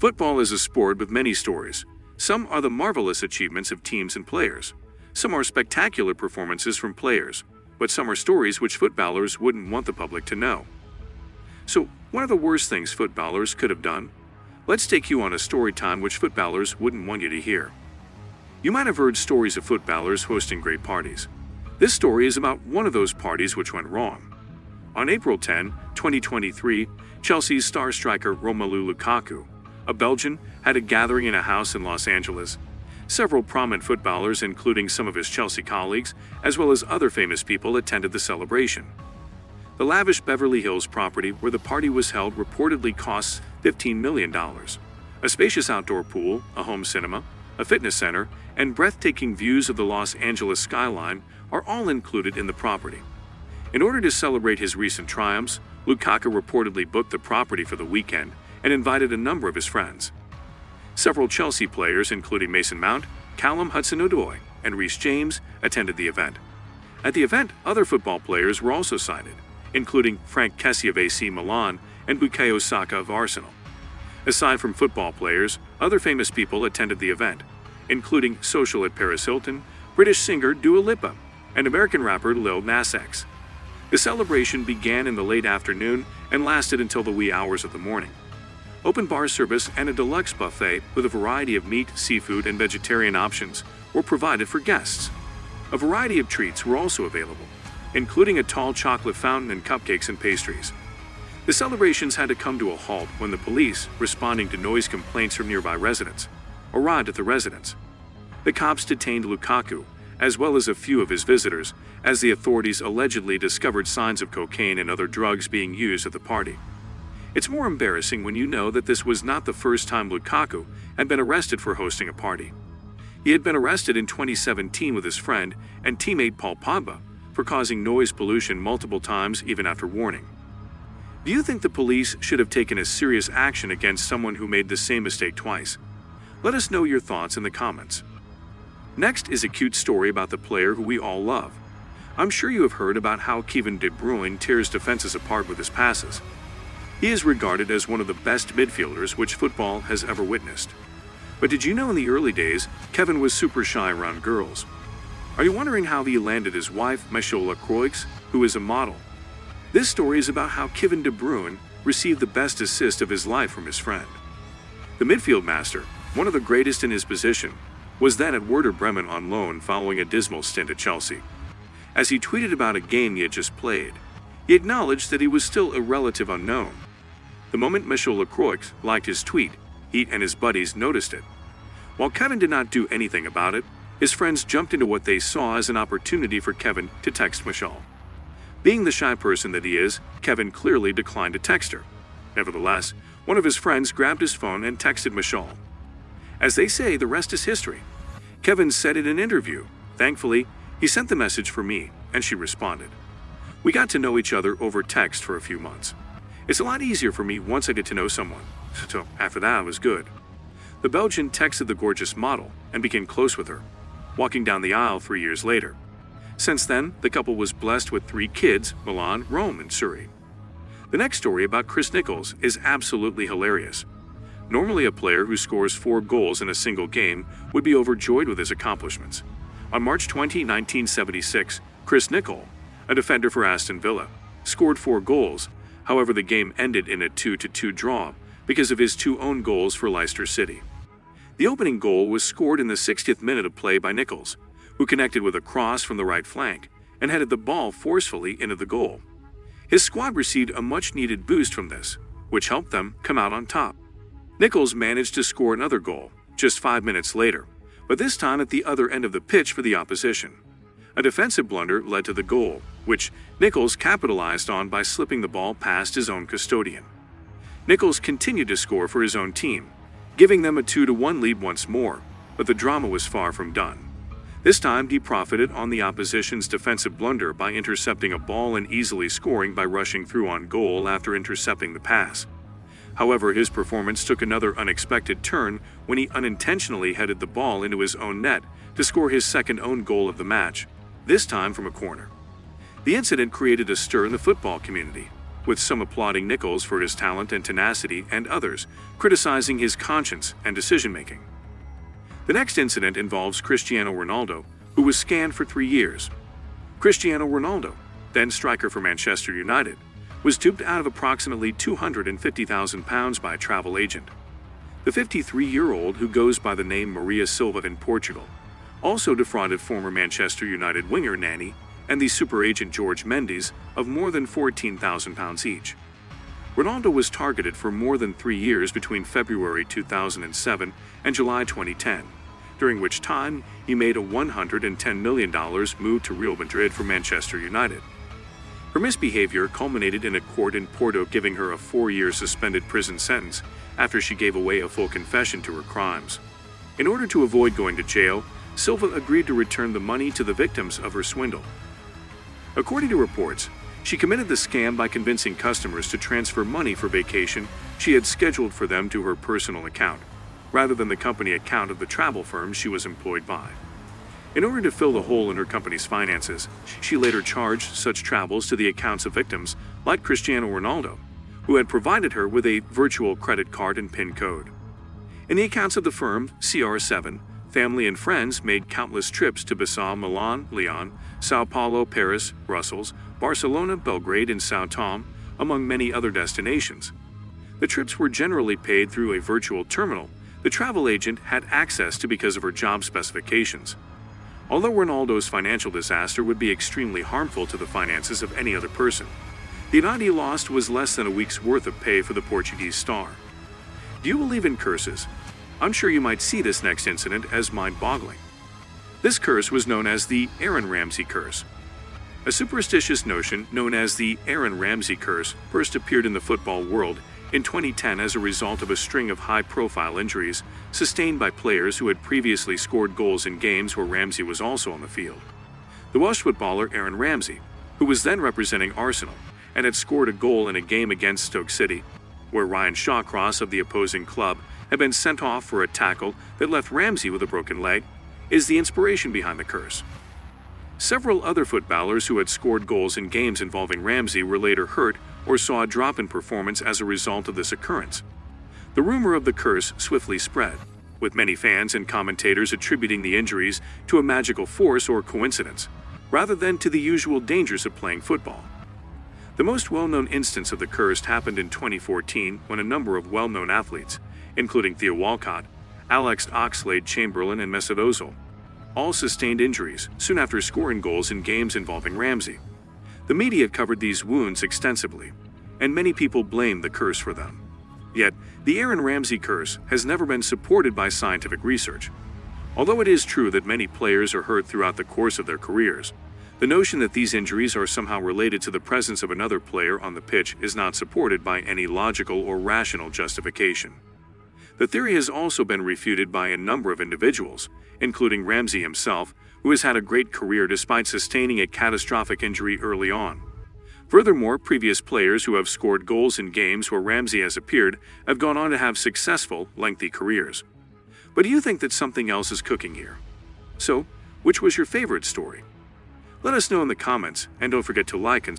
Football is a sport with many stories. Some are the marvelous achievements of teams and players. Some are spectacular performances from players, but some are stories which footballers wouldn't want the public to know. So, what are the worst things footballers could have done? Let's take you on a story time which footballers wouldn't want you to hear. You might have heard stories of footballers hosting great parties. This story is about one of those parties which went wrong. On April 10, 2023, Chelsea's star striker Romelu Lukaku, a Belgian, had a gathering in a house in Los Angeles. Several prominent footballers, including some of his Chelsea colleagues, as well as other famous people, attended the celebration. The lavish Beverly Hills property where the party was held reportedly costs $15 million. A spacious outdoor pool, a home cinema, a fitness center, and breathtaking views of the Los Angeles skyline are all included in the property. In order to celebrate his recent triumphs, Lukaku reportedly booked the property for the weekend and invited a number of his friends. Several Chelsea players, including Mason Mount, Callum Hudson-Odoi, and Reece James, attended the event. At the event, other football players were also cited, including Frank Kessie of AC Milan and Bukayo Saka of Arsenal. Aside from football players, other famous people attended the event, including socialite Paris Hilton, British singer Dua Lipa, and American rapper Lil Nas X. The celebration began in the late afternoon and lasted until the wee hours of the morning. Open bar service and a deluxe buffet with a variety of meat, seafood, and vegetarian options were provided for guests. A variety of treats were also available, including a tall chocolate fountain and cupcakes and pastries. The celebrations had to come to a halt when the police, responding to noise complaints from nearby residents, arrived at the residence. The cops detained Lukaku, as well as a few of his visitors, as the authorities allegedly discovered signs of cocaine and other drugs being used at the party. It's more embarrassing when you know that this was not the first time Lukaku had been arrested for hosting a party. He had been arrested in 2017 with his friend and teammate Paul Pogba for causing noise pollution multiple times even after warning. Do you think the police should have taken a serious action against someone who made the same mistake twice? Let us know your thoughts in the comments. Next is a cute story about the player who we all love. I'm sure you have heard about how Kevin De Bruyne tears defenses apart with his passes. He is regarded as one of the best midfielders which football has ever witnessed. But did you know in the early days, Kevin was super shy around girls? Are you wondering how he landed his wife, Messi Lacroix, who is a model? This story is about how Kevin De Bruyne received the best assist of his life from his friend. The midfield master, one of the greatest in his position, was then at Werder Bremen on loan following a dismal stint at Chelsea. As he tweeted about a game he had just played, he acknowledged that he was still a relative unknown. The moment Messi Lacroix liked his tweet, he and his buddies noticed it. While Kevin did not do anything about it, his friends jumped into what they saw as an opportunity for Kevin to text Michelle. Being the shy person that he is, Kevin clearly declined to text her. Nevertheless, one of his friends grabbed his phone and texted Michelle. As they say, the rest is history. Kevin said in an interview, "Thankfully, he sent the message for me, and she responded. We got to know each other over text for a few months. It's a lot easier for me once I get to know someone, so after that it was good." The Belgian texted the gorgeous model and became close with her, walking down the aisle 3 years later. Since then, the couple was blessed with 3 kids: Milan, Rome, and Surrey. The next story about Chris Nichols is absolutely hilarious. Normally a player who scores 4 goals in a single game would be overjoyed with his accomplishments. On March 20, 1976, Chris Nichols, a defender for Aston Villa, scored 4 goals. However, the game ended in a 2-2 draw because of his 2 own goals for Leicester City. The opening goal was scored in the 60th minute of play by Nichols, who connected with a cross from the right flank and headed the ball forcefully into the goal. His squad received a much-needed boost from this, which helped them come out on top. Nichols managed to score another goal just 5 minutes later, but this time at the other end of the pitch for the opposition. A defensive blunder led to the goal, which Nichols capitalized on by slipping the ball past his own custodian. Nichols continued to score for his own team, giving them a 2-1 lead once more, but the drama was far from done. This time he profited on the opposition's defensive blunder by intercepting a ball and easily scoring by rushing through on goal after intercepting the pass. However, his performance took another unexpected turn when he unintentionally headed the ball into his own net to score his second own goal of the match, this time from a corner. The incident created a stir in the football community, with some applauding Nichols for his talent and tenacity and others criticizing his conscience and decision-making. The next incident involves Cristiano Ronaldo, who was scanned for 3 years. Cristiano Ronaldo, then striker for Manchester United, was duped out of approximately £250,000 by a travel agent. The 53-year-old, who goes by the name Maria Silva in Portugal, also defrauded former Manchester United winger Nani and the super agent George Mendes of more than £14,000 each. Ronaldo was targeted for more than 3 years between February 2007 and July 2010, during which time he made a $110 million move to Real Madrid from Manchester United. Her misbehavior culminated in a court in Porto giving her a 4-year suspended prison sentence after she gave away a full confession to her crimes. In order to avoid going to jail, Silva agreed to return the money to the victims of her swindle. According to reports, she committed the scam by convincing customers to transfer money for vacation she had scheduled for them to her personal account, rather than the company account of the travel firm she was employed by. In order to fill the hole in her company's finances, she later charged such travels to the accounts of victims like Cristiano Ronaldo, who had provided her with a virtual credit card and PIN code. In the accounts of the firm, CR7, family and friends made countless trips to Bissau, Milan, Lyon, Sao Paulo, Paris, Brussels, Barcelona, Belgrade, and Sao Tome, among many other destinations. The trips were generally paid through a virtual terminal the travel agent had access to because of her job specifications. Although Ronaldo's financial disaster would be extremely harmful to the finances of any other person, the amount he lost was less than a week's worth of pay for the Portuguese star. Do you believe in curses? I'm sure you might see this next incident as mind-boggling. This curse was known as the Aaron Ramsey curse. A superstitious notion known as the Aaron Ramsey curse first appeared in the football world in 2010 as a result of a string of high-profile injuries sustained by players who had previously scored goals in games where Ramsey was also on the field. The Welsh footballer Aaron Ramsey, who was then representing Arsenal and had scored a goal in a game against Stoke City, where Ryan Shawcross of the opposing club had been sent off for a tackle that left Ramsey with a broken leg, is the inspiration behind the curse. Several other footballers who had scored goals in games involving Ramsey were later hurt or saw a drop in performance as a result of this occurrence. The rumor of the curse swiftly spread, with many fans and commentators attributing the injuries to a magical force or coincidence, rather than to the usual dangers of playing football. The most well-known instance of the curse happened in 2014 when a number of well-known athletes, including Theo Walcott, Alex Oxlade-Chamberlain, and Mesut Ozil, all sustained injuries soon after scoring goals in games involving Ramsey. The media covered these wounds extensively, and many people blamed the curse for them. Yet, the Aaron Ramsey curse has never been supported by scientific research. Although it is true that many players are hurt throughout the course of their careers, the notion that these injuries are somehow related to the presence of another player on the pitch is not supported by any logical or rational justification. The theory has also been refuted by a number of individuals, including Ramsey himself, who has had a great career despite sustaining a catastrophic injury early on. Furthermore, previous players who have scored goals in games where Ramsey has appeared have gone on to have successful, lengthy careers. But do you think that something else is cooking here? So, which was your favorite story? Let us know in the comments, and don't forget to like and